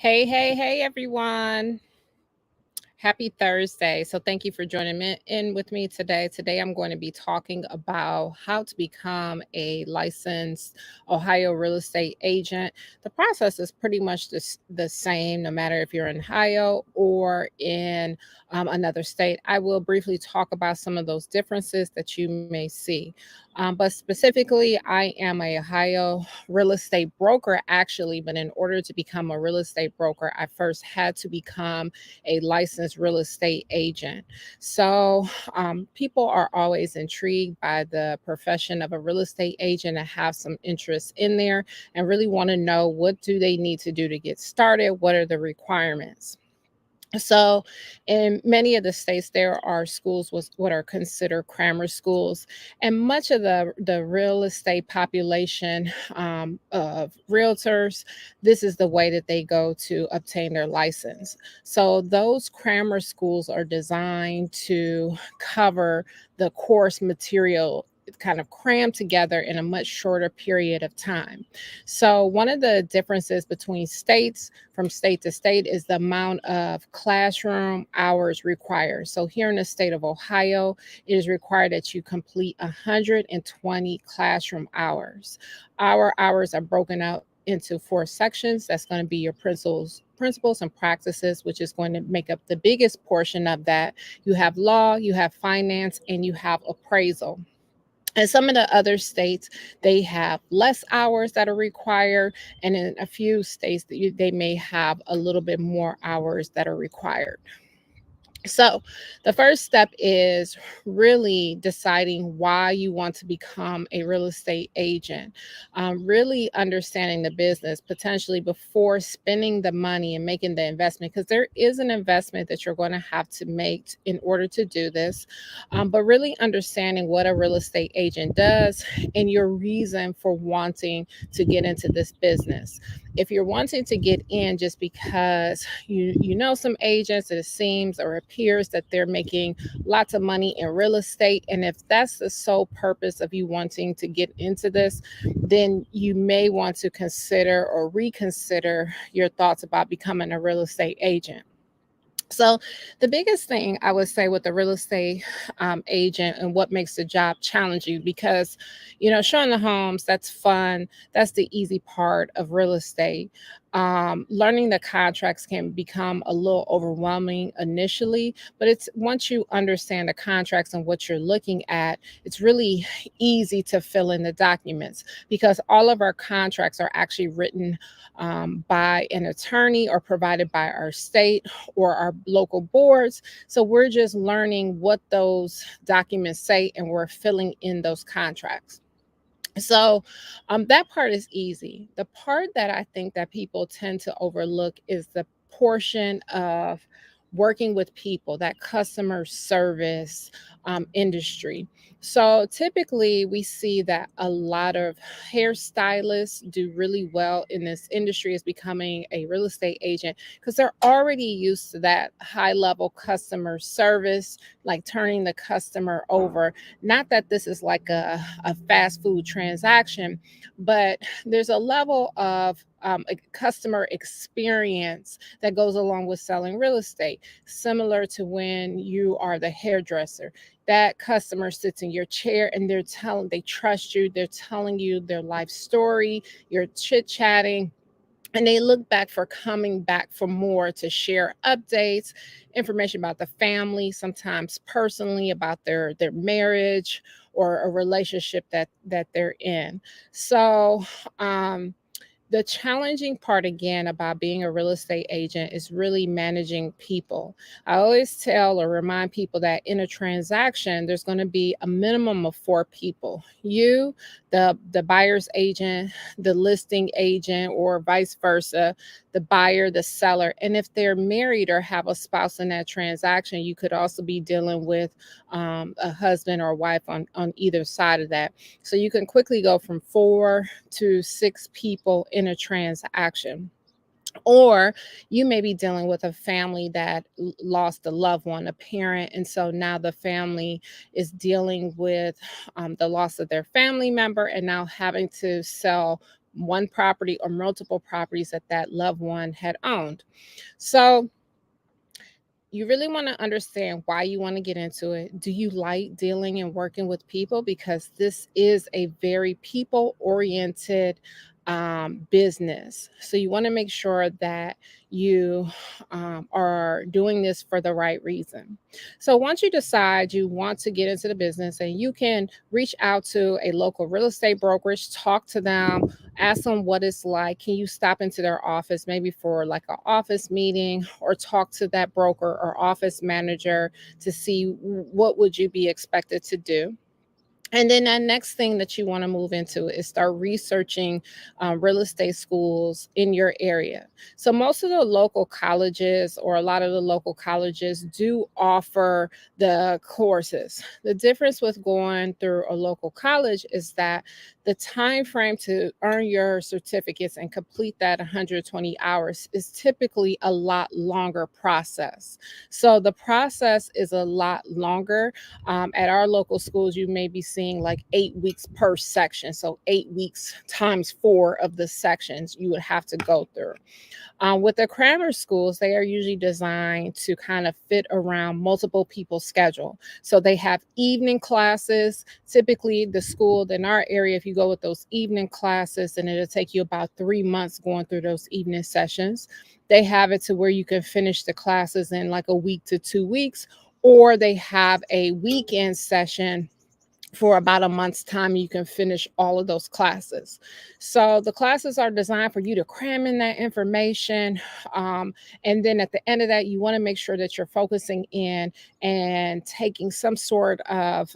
Hey, hey, hey, everyone. Happy Thursday. So, thank you for joining me in with me today. Today, I'm going to be talking about how to become a licensed Ohio real estate agent. The process is pretty much the same, no matter if you're in Ohio or in another state. I will briefly talk about some of those differences that you may see. But specifically, I am a Ohio real estate broker, actually. But in order to become a real estate broker, I first had to become a licensed real estate agent. So, people are always intrigued by the profession of a real estate agent and have some interest in there and really want to know what do they need to do to get started? What are the requirements? So, in many of the states, there are schools with what are considered grammar schools, and much of the real estate population of realtors, this is the way that they go to obtain their license. So, those grammar schools are designed to cover the course material kind of crammed together in a much shorter period of time. So, one of the differences between states from state to state is the amount of classroom hours required. So, here in the state of Ohio, it is required that you complete 120 classroom hours. Our hours are broken out into four sections. That's going to be your principles and practices, which is going to make up the biggest portion of that. You have law, you have finance, and you have appraisal. And some of the other states, they have less hours that are required, and in a few states, they may have a little bit more hours that are required. So, the first step is really deciding why you want to become a real estate agent. Really understanding the business potentially before spending the money and making the investment, because there is an investment that you're going to have to make in order to do this. But really understanding what a real estate agent does and your reason for wanting to get into this business. If you're wanting to get in just because you know some agents, it seems or appears that they're making lots of money in real estate, and if that's the sole purpose of you wanting to get into this, then you may want to consider or reconsider your thoughts about becoming a real estate agent. So, the biggest thing I would say with the real estate agent and what makes the job challenging, because, showing the homes, that's fun. That's the easy part of real estate. Learning the contracts can become a little overwhelming initially, but it's once you understand the contracts and what you're looking at, it's really easy to fill in the documents because all of our contracts are actually written by an attorney or provided by our state or our local boards. So we're just learning what those documents say and we're filling in those contracts. So that part is easy. The part that I think that people tend to overlook is the portion of working with people, that customer service industry. So typically, we see that a lot of hairstylists do really well in this industry as becoming a real estate agent because they're already used to that high level customer service, like turning the customer over. Not that this is like a fast food transaction, but there's a level of a customer experience that goes along with selling real estate, similar to when you are the hairdresser. That customer sits in your chair and they trust you, they're telling you their life story, you're chit chatting, and they look back for coming back for more to share updates, information about the family, sometimes personally about their marriage or a relationship that they're in. So um the challenging part again about being a real estate agent is really managing people. I always tell or remind people that in a transaction, there's going to be a minimum of four people: you, the buyer's agent, the listing agent, or vice versa, the buyer, the seller. And if they're married or have a spouse in that transaction, you could also be dealing with a husband or wife on either side of that. So you can quickly go from four to six people in a transaction. Or you may be dealing with a family that lost a loved one, a parent, and so now the family is dealing with the loss of their family member and now having to sell one property or multiple properties that that loved one had owned. So you really want to understand why you want to get into it. Do you like dealing and working with people? Because this is a very people oriented business. So you want to make sure that you are doing this for the right reason. So once you decide you want to get into the business, and you can reach out to a local real estate brokerage, talk to them, ask them what it's like. Can you stop into their office maybe for like an office meeting, or talk to that broker or office manager to see what would you be expected to do. And then that next thing that you want to move into is start researching real estate schools in your area. So most of the local colleges, or a lot of the local colleges, do offer the courses. The difference with going through a local college is that the time frame to earn your certificates and complete that 120 hours is typically a lot longer process. So the process is a lot longer. At our local schools, you may be seeing like 8 weeks per section. So 8 weeks times 4 of the sections you would have to go through. With the crammer schools, they are usually designed to kind of fit around multiple people's schedule. So they have evening classes. Typically, the school in our area, if you go with those evening classes, then it'll take you about 3 months going through those evening sessions. They have it to where you can finish the classes in like a week to 2 weeks, or they have a weekend session for about a month's time. You can finish all of those classes. So the classes are designed for you to cram in that information. And then at the end of that, you want to make sure that you're focusing in and taking some sort of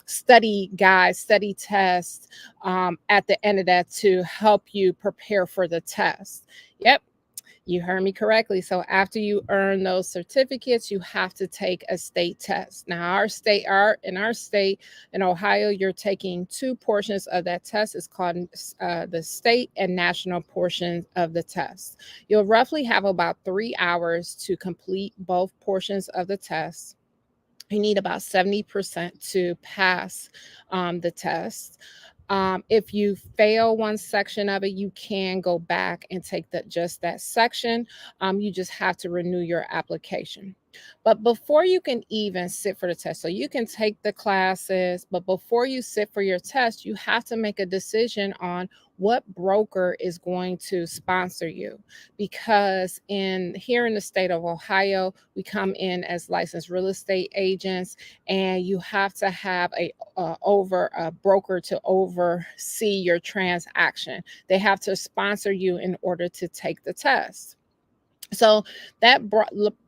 study guide, study test at the end of that to help you prepare for the test. Yep, you heard me correctly. So after you earn those certificates, you have to take a state test. Now, in our state in Ohio, you're taking two portions of that test. It's called the state and national portions of the test. You'll roughly have about 3 hours to complete both portions of the test. You need about 70% to pass the test. If you fail one section of it, you can go back and take just that section. You just have to renew your application. But before you can even sit for the test, so you can take the classes, but before you sit for your test, you have to make a decision on what broker is going to sponsor you. Because here in the state of Ohio, we come in as licensed real estate agents, and you have to have a broker to oversee your transaction. They have to sponsor you in order to take the test. So that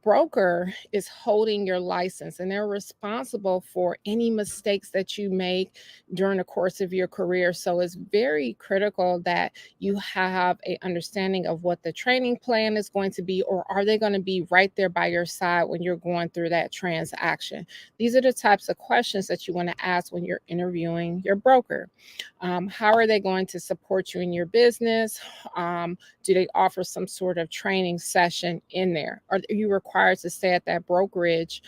broker is holding your license, and they're responsible for any mistakes that you make during the course of your career. So it's very critical that you have a understanding of what the training plan is going to be, or are they going to be right there by your side when you're going through that transaction? These are the types of questions that you want to ask when you're interviewing your broker. How are they going to support you in your business? Do they offer some sort of training session in there? Are you required to stay at that brokerage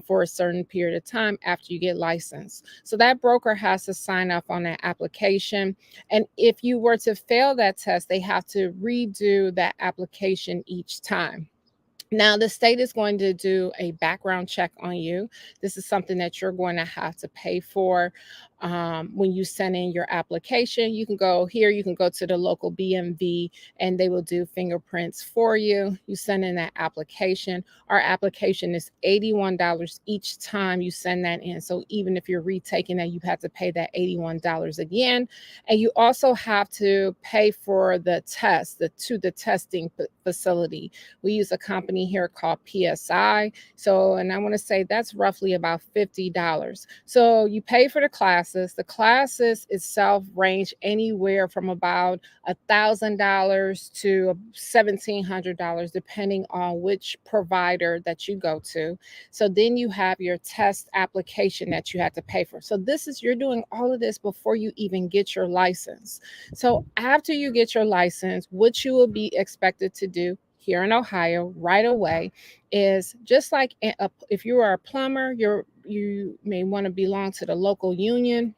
for a certain period of time after you get licensed? So that broker has to sign up on that application. And if you were to fail that test, they have to redo that application each time. Now, the state is going to do a background check on you. This is something that you're going to have to pay for when you send in your application. You can go to the local BMV, and they will do fingerprints for you. You send in that application. Our application is $81 each time you send that in. So even if you're retaking that, you have to pay that $81 again. And you also have to pay for the test, the testing facility. We use a company here called PSI. So, and I want to say that's roughly about $50. So you pay for the classes. The classes itself range anywhere from about $1,000 to $1,700, depending on which provider that you go to. So then you have your test application that you have to pay for. So you're doing all of this before you even get your license. So after you get your license, what you will be expected to do here in Ohio right away is just like if you are a plumber, you may want to belong to the local union.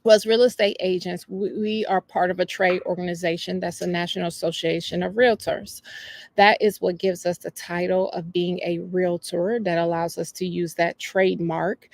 Well, as real estate agents, we are part of a trade organization that's the National Association of Realtors. That is what gives us the title of being a realtor, that allows us to use that trademark.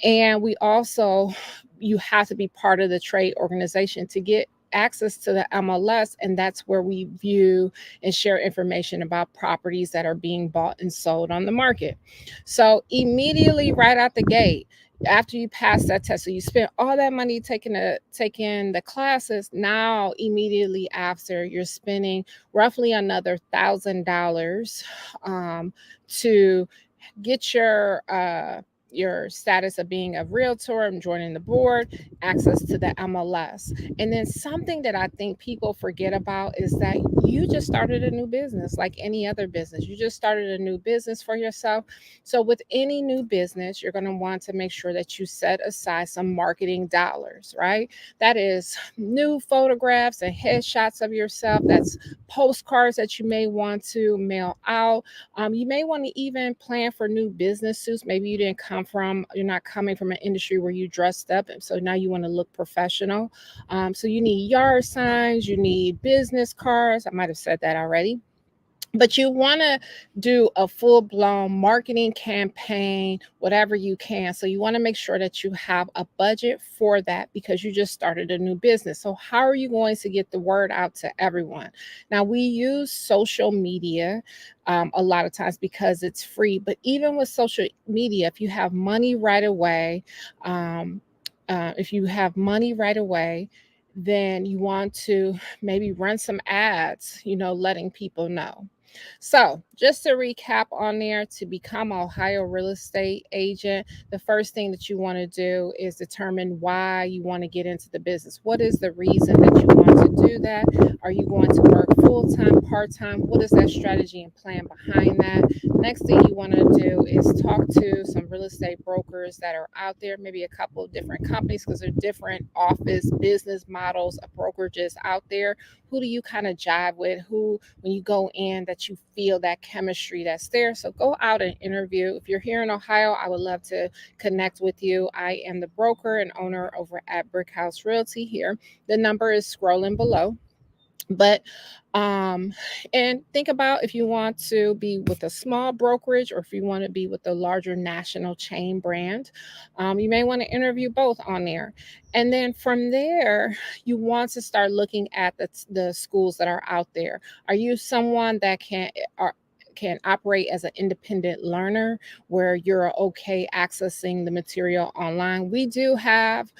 And we also, you have to be part of the trade organization to get access to the MLS, and that's where we view and share information about properties that are being bought and sold on the market. So immediately right out the gate, after you pass that test, so you spent all that money taking the classes. Now immediately after, you're spending roughly another $1,000 to get your status of being a realtor and joining the board, access to the MLS. And then something that I think people forget about is that you just started a new business like any other business. You just started a new business for yourself. So with any new business, you're going to want to make sure that you set aside some marketing dollars, right? That is new photographs and headshots of yourself. That's postcards that you may want to mail out. You may want to even plan for new business suits. Maybe you're not coming from an industry where you dressed up, and so now you want to look professional. So you need yard signs, you need business cards. I might have said that already, but you want to do a full-blown marketing campaign, whatever you can. So you want to make sure that you have a budget for that, because you just started a new business. So how are you going to get the word out to everyone? Now, we use social media a lot of times because it's free, but even with social media, if you have money right away, um, then you want to maybe run some ads, letting people know. So, just to recap on there, to become an Ohio real estate agent, the first thing that you want to do is determine why you want to get into the business. What is the reason that you want to do that? Are you going to work full time, part time? What is that strategy and plan behind that? Next thing you want to do is talk to some real estate brokers that are out there, maybe a couple of different companies, because there are different office business models of brokerages out there. Who do you kind of jive with? Who, when you go in, that you feel that chemistry that's there? So go out and interview. If you're here in Ohio, I would love to connect with you. I am the broker and owner over at Brick House Realty here. The number is scrolling below. But and think about if you want to be with a small brokerage or if you want to be with a larger national chain brand. You may want to interview both on there. And then from there, you want to start looking at the schools that are out there. Are you someone that can operate as an independent learner, where you're okay accessing the material online? We do have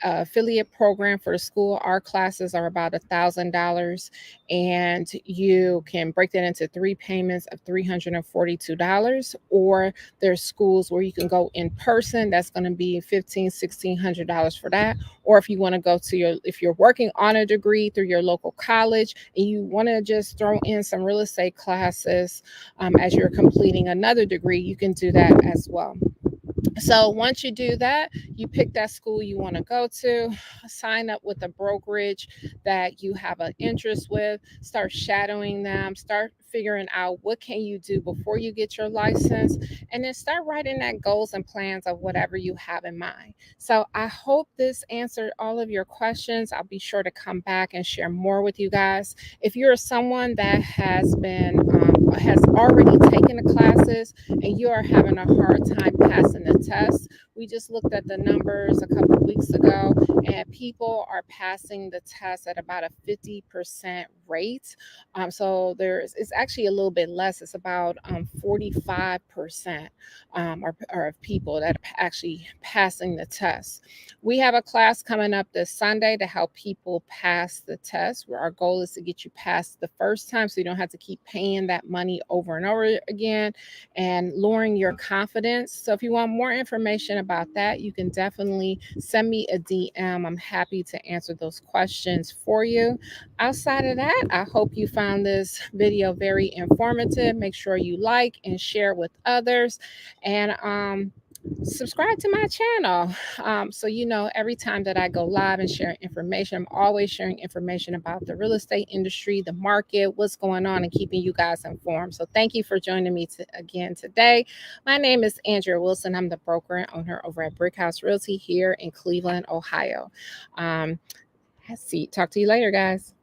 affiliate program for the school. Our classes are about $1,000, and you can break that into 3 payments of $342. Or there's schools where you can go in person. That's going to be $1,500-$1,600 for that. Or if you want to if you're working on a degree through your local college and you want to just throw in some real estate classes as you're completing another degree, you can do that as well. So once you do that, you pick that school you want to go to, sign up with a brokerage that you have an interest with, start shadowing them, start figuring out what can you do before you get your license, and then start writing that goals and plans of whatever you have in mind. So I hope this answered all of your questions. I'll be sure to come back and share more with you guys. If you're someone that has already taken the classes and you are having a hard time passing the test, we just looked at the numbers a couple of weeks ago, and people are passing the test at about a 50% rate. So it's actually a little bit less. It's about 45% are of people that are actually passing the test. We have a class coming up this Sunday to help people pass the test, where our goal is to get you past the first time so you don't have to keep paying that money over and over again, and lowering your confidence. So if you want more information about that, you can definitely send me a DM. I'm happy to answer those questions for you. Outside of that, I hope you found this video very informative. Make sure you like and share with others. And subscribe to my channel. So, every time that I go live and share information, I'm always sharing information about the real estate industry, the market, what's going on, and keeping you guys informed. So, thank you for joining me again today. My name is Andrea Wilson. I'm the broker and owner over at Brick House Realty here in Cleveland, Ohio. Talk to you later, guys.